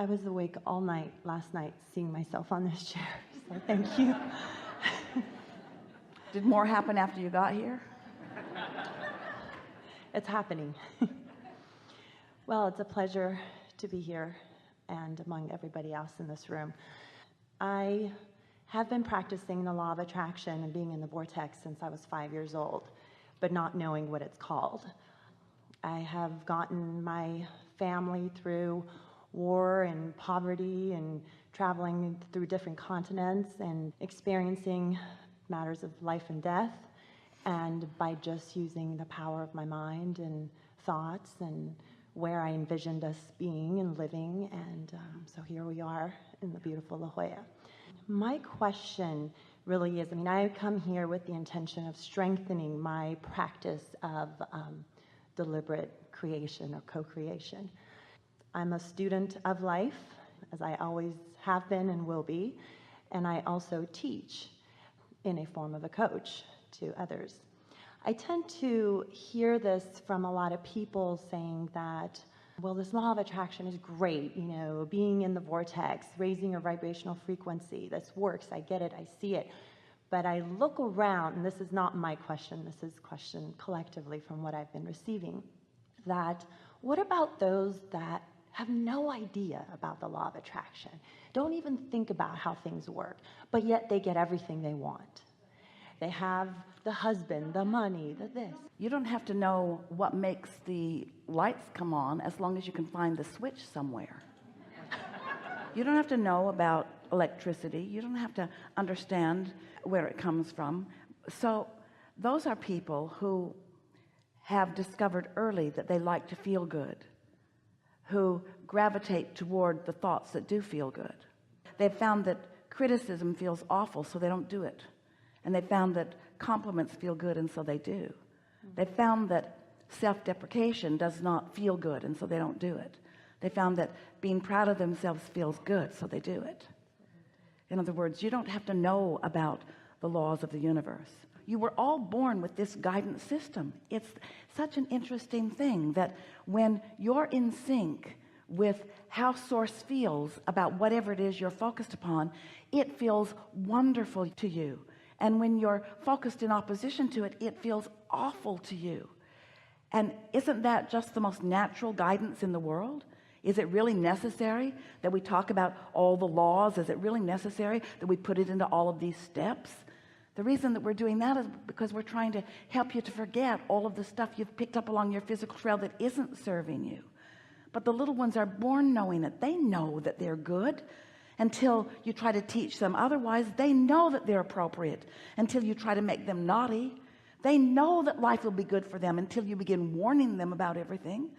I was awake all night last night seeing myself on this chair, so thank you. Did more happen after you got here? It's happening. Well, it's a pleasure to be here and among everybody else in this room. I have been practicing the law of attraction and being in the vortex since I was 5 years old, but not knowing what it's called. I have gotten my family through war and poverty and traveling through different continents and experiencing matters of life and death, and by just using the power of my mind and thoughts and where I envisioned us being and living, and so here we are in the beautiful La Jolla. My question really is, I come here with the intention of strengthening my practice of deliberate creation or co-creation. I'm a student of life, as I always have been and will be, and I also teach in a form of a coach to others. I tend to hear this from a lot of people saying that, well, this law of attraction is great, being in the vortex, raising your vibrational frequency, this works, I get it, I see it. But I look around, and this is not my question, this is a question collectively from what I've been receiving, that what about those that have no idea about the law of attraction, don't even think about how things work, but yet they get everything they want? They have the husband, the money, the this. You don't have to know what makes the lights come on as long as you can find the switch somewhere. You don't have to know about electricity. You don't have to understand where it comes from. So those are people who have discovered early that they like to feel good, who gravitate toward the thoughts that do feel good. They've found that criticism feels awful, so they don't do it. And they found that compliments feel good, and so they do. They found that self-deprecation does not feel good, and so they don't do it. They found that being proud of themselves feels good, so they do it. In other words, you don't have to know about the laws of the universe. You were all born with this guidance system. It's such an interesting thing that when you're in sync with how source feels about whatever it is you're focused upon, it feels wonderful to you. And when you're focused in opposition to it, it feels awful to you. And isn't that just the most natural guidance in the world? Is it really necessary that we talk about all the laws? Is it really necessary that we put it into all of these steps? The reason that we're doing that is because we're trying to help you to forget all of the stuff you've picked up along your physical trail that isn't serving you. But the little ones are born knowing it. They know that they're good until you try to teach them otherwise. They know that they're appropriate until you try to make them naughty. They know that life will be good for them until you begin warning them about everything.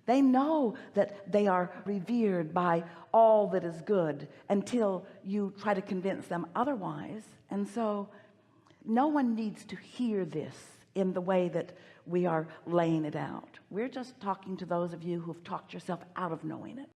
They know that they are revered by all that is good until you try to convince them otherwise. And so no one needs to hear this in the way that we are laying it out. We're just talking to those of you who've talked yourself out of knowing it.